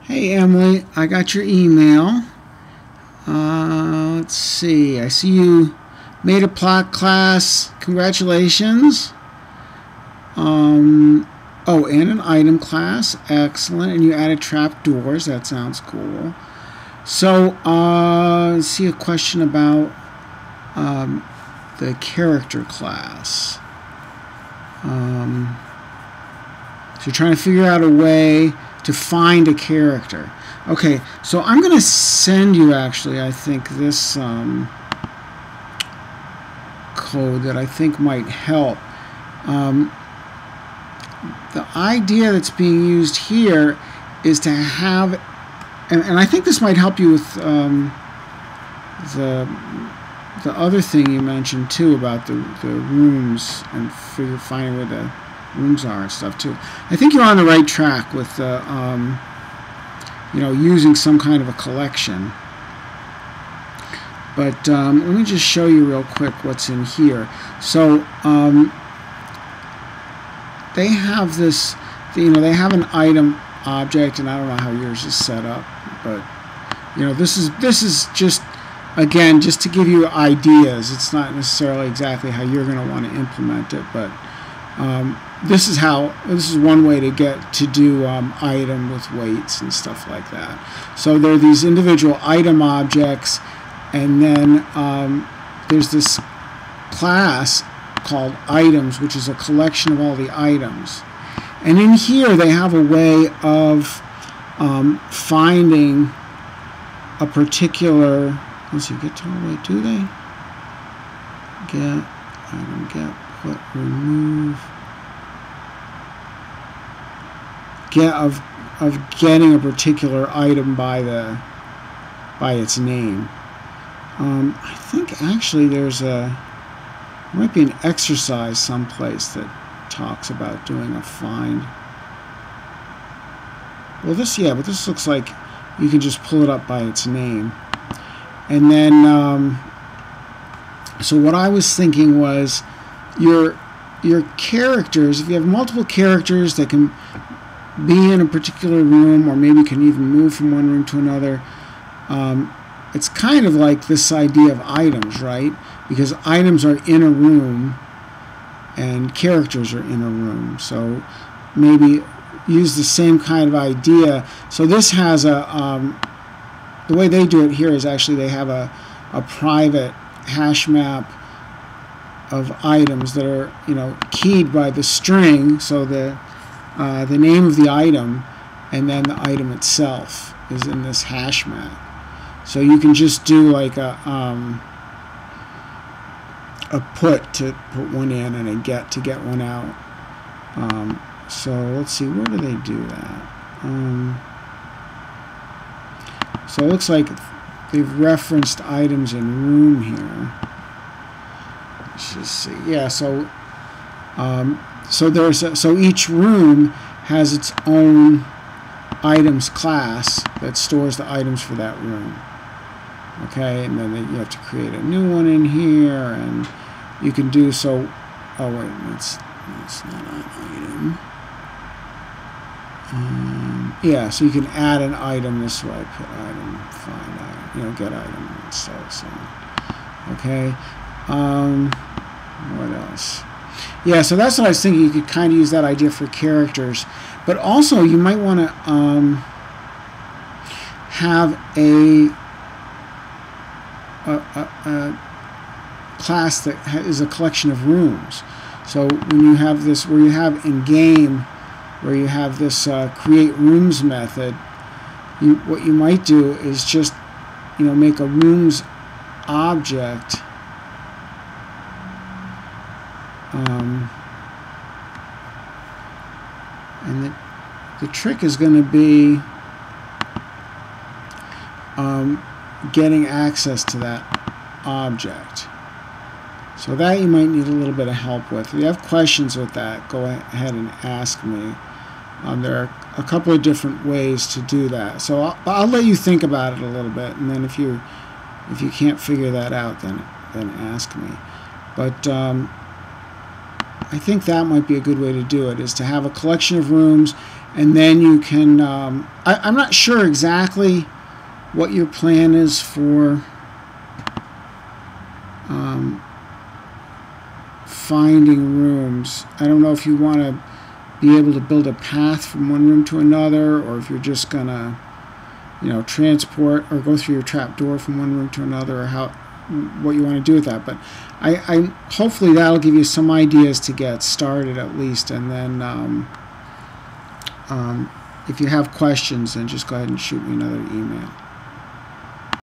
Hey Emily, I got your email. Let's see. I see you made a plot class. Congratulations. Oh, and an item class. Excellent. And you added trapdoors. That sounds cool. So, let's see a question about the character class. So you're trying to figure out a way to find a character. Okay, so I'm going to send you actually, I think, this code that I think might help. The idea that's being used here is to have, and I think this might help you with the other thing you mentioned too about the rooms and finding where the rooms are and stuff too. I think you're on the right track with using some kind of a collection. But let me just show you real quick what's in here. So they have this, they have an item object, and I don't know how yours is set up, but this is just, again, just to give you ideas. It's not necessarily exactly how you're going to want to implement it, but this is one way to get to do item with weights and stuff like that. So there are these individual item objects, and then there's this class called items, which is a collection of all the items. And in here they have a way of finding a particular, let's see, get to the way, do they? Get, item, get, put, remove. Of getting a particular item by its name. I think actually there might be an exercise someplace that talks about doing a find. Well, but this looks like you can just pull it up by its name. And then, so what I was thinking was your characters, if you have multiple characters that can be in a particular room, or maybe can even move from one room to another, it's kind of like this idea of items, right? Because items are in a room and characters are in a room. So maybe use the same kind of idea. So this has the way they do it here is actually they have a private hash map of items that are keyed by the string. So the name of the item and then the item itself is in this hash map. So you can just do like a put to put one in and a get to get one out. So let's see, where do they do that? So it looks like they've referenced items in room here. Let's just see. Yeah, so so each room has its own items class that stores the items for that room. Okay, and then you have to create a new one in here, and you can do so. Oh wait, that's not an item. Yeah, so you can add an item this way. Put item, find item, get item, and so on. Okay. What else? Yeah, so that's what I was thinking. You could kind of use that idea for characters, but also you might want to have a class that is a collection of rooms. So when you have this, where you have in game, where you have this create rooms method, what you might do is just make a rooms object. And the trick is going to be getting access to that object. So that you might need a little bit of help with. If you have questions with that, go ahead and ask me. There are a couple of different ways to do that. So I'll let you think about it a little bit, and then if you can't figure that out, then ask me. But I think that might be a good way to do it, is to have a collection of rooms, and then you can, I'm not sure exactly what your plan is for finding rooms. I don't know if you want to be able to build a path from one room to another, or if you're just going to, transport or go through your trap door from one room to another, or what you want to do with that. But I hopefully that'll give you some ideas to get started at least, and then if you have questions, then just go ahead and shoot me another email.